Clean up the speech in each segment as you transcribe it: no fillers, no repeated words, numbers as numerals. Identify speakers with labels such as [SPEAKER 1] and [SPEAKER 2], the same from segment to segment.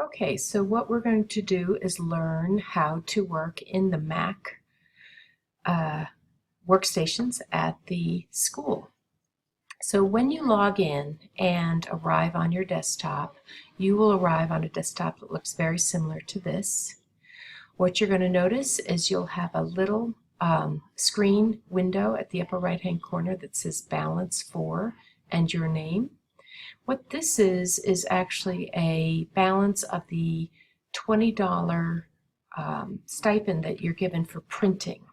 [SPEAKER 1] Okay, so what we're going to do is learn how to work in the Mac workstations at the school. So when you log in and arrive on your desktop, you will arrive on a desktop that looks very similar to this. What you're going to notice is you'll have a little screen window at the upper right hand corner that says Balance For and your name. What this is actually a balance of the $20 stipend that you're given for printing.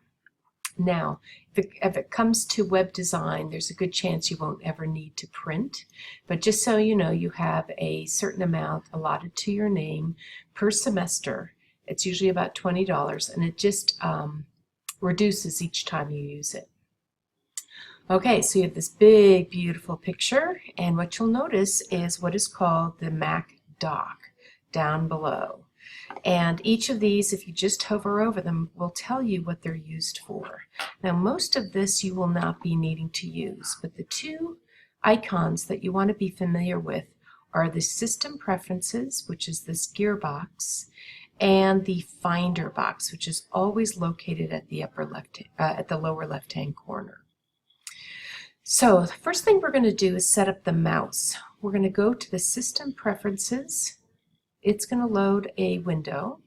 [SPEAKER 1] Now, if it comes to web design, there's a good chance you won't ever need to print. But just so you know, you have a certain amount allotted to your name per semester. It's usually about $20, and it just reduces each time you use it. Okay, so you have this big, beautiful picture, and what you'll notice is what is called the Mac dock down below. And each of these, if you just hover over them, will tell you what they're used for. Now, most of this you will not be needing to use, but the two icons that you want to be familiar with are the System Preferences, which is this gearbox, and the Finder box, which is always located at the lower left-hand corner. So the first thing we're going to do is set up the mouse. We're going to go to the System Preferences. It's going to load a window.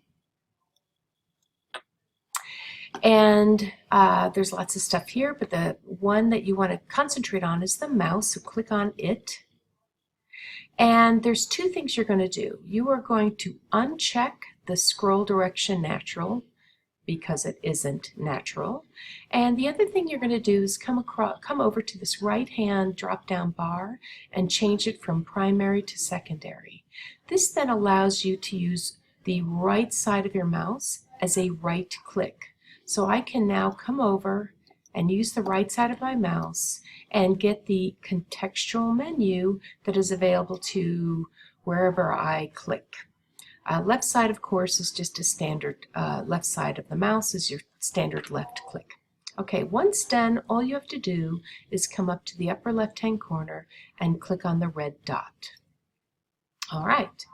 [SPEAKER 1] And there's lots of stuff here, but the one that you want to concentrate on is the mouse, so click on it. And there's two things you're going to do. You are going to uncheck the scroll direction natural, because it isn't natural. And the other thing you're going to do is come over to this right-hand drop-down bar and change it from primary to secondary. This then allows you to use the right side of your mouse as a right click. So I can now come over and use the right side of my mouse and get the contextual menu that is available to wherever I click. Left side, of course, is just a standard left side of the mouse is your standard left click. Okay, once done, all you have to do is come up to the upper left-hand corner and click on the red dot. All right,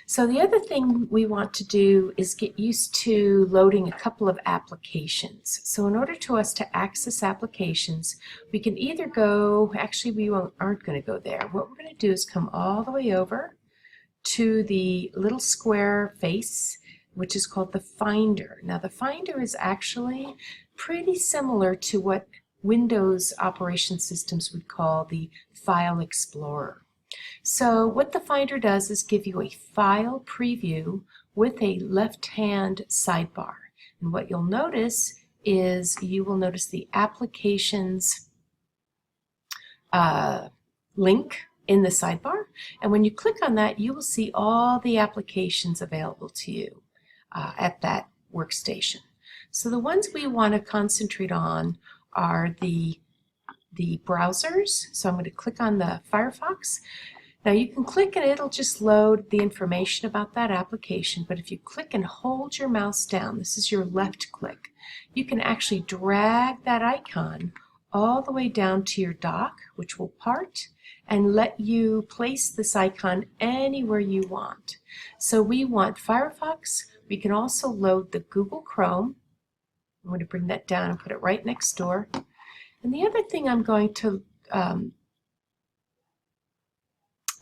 [SPEAKER 1] so the other thing we want to do is get used to loading a couple of applications. So in order to us to access applications, we can either go, actually we aren't going to go there. What we're going to do is come all the way over to the little square face, which is called the Finder. Now the Finder is actually pretty similar to what Windows operation systems would call the File Explorer. So what the Finder does is give you a file preview with a left-hand sidebar. And what you'll notice is you will notice the Applications link in the sidebar, and when you click on that, you will see all the applications available to you at that workstation. So the ones we want to concentrate on are the browsers. So I'm going to click on the Firefox. Now you can click and it'll just load the information about that application, but if you click and hold your mouse down, this is your left click, you can actually drag that icon all the way down to your dock, which will part, and let you place this icon anywhere you want. So we want Firefox. We can also load the Google Chrome. I'm going to bring that down and put it right next door. And the other thing I'm going to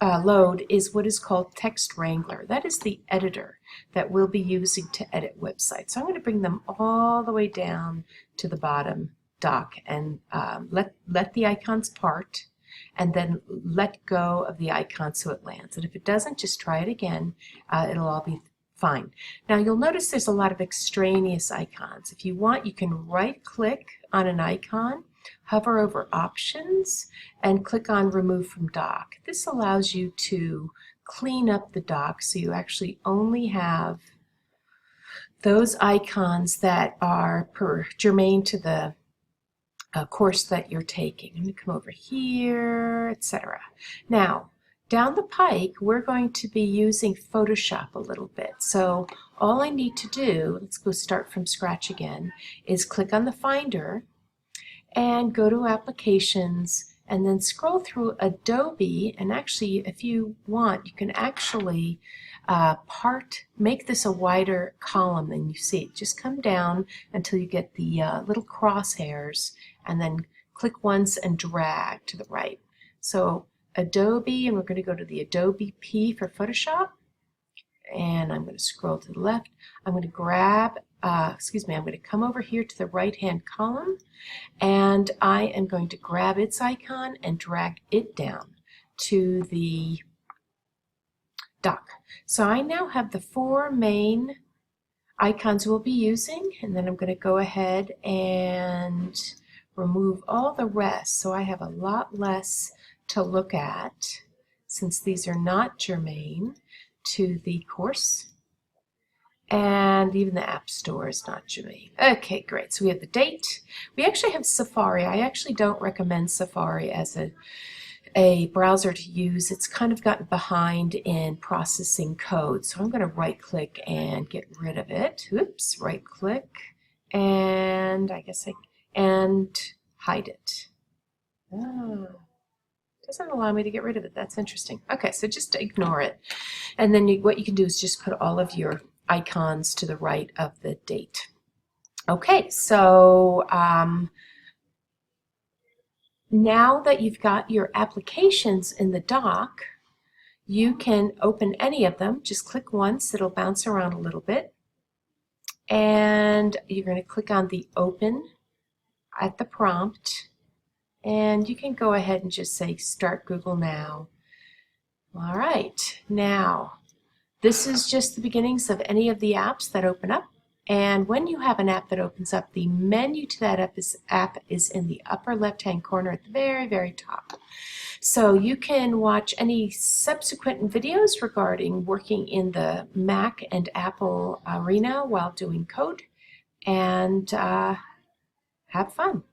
[SPEAKER 1] load is what is called Text Wrangler. That is the editor that we'll be using to edit websites. So I'm going to bring them all the way down to the bottom dock and let the icons part, and then let go of the icon so it lands. And if it doesn't, just try it again. It'll all be fine. Now you'll notice there's a lot of extraneous icons. If you want, you can right-click on an icon, hover over Options, and click on Remove from Dock. This allows you to clean up the dock so you actually only have those icons that are germane to the course that you're taking. I'm going to come over here, etc. Now, down the pike, we're going to be using Photoshop a little bit. So all I need to do, let's go start from scratch again, is click on the Finder and go to Applications and then scroll through Adobe. And actually, if you want, you can actually make this a wider column than you see. Just come down until you get the little crosshairs, and then click once and drag to the right. So Adobe, and we're going to go to the Adobe P for Photoshop, and I'm going to scroll to the left. I'm going to grab, I'm going to come over here to the right-hand column, and I am going to grab its icon and drag it down to the dock. So I now have the 4 main icons we'll be using, and then I'm going to go ahead and remove all the rest, so I have a lot less to look at since these are not germane to the course, and even the App Store is not germane. Okay, great. So we have the date. We actually have Safari. I actually don't recommend Safari as a browser to use. It's kind of gotten behind in processing code, so I'm going to right click and get rid of it. Oops, right click, and and hide it. Oh, doesn't allow me to get rid of it. That's interesting. Okay, so just ignore it. And then what you can do is just put all of your icons to the right of the date. Okay, so now that you've got your applications in the dock, you can open any of them. Just click once, it'll bounce around a little bit. And you're going to click on the open at the prompt. And you can go ahead and just say Start Google Now. All right, now this is just the beginnings of any of the apps that open up. And when you have an app that opens up, the menu to that app is in the upper left-hand corner at the very, very top. So you can watch any subsequent videos regarding working in the Mac and Apple arena while doing code, and have fun.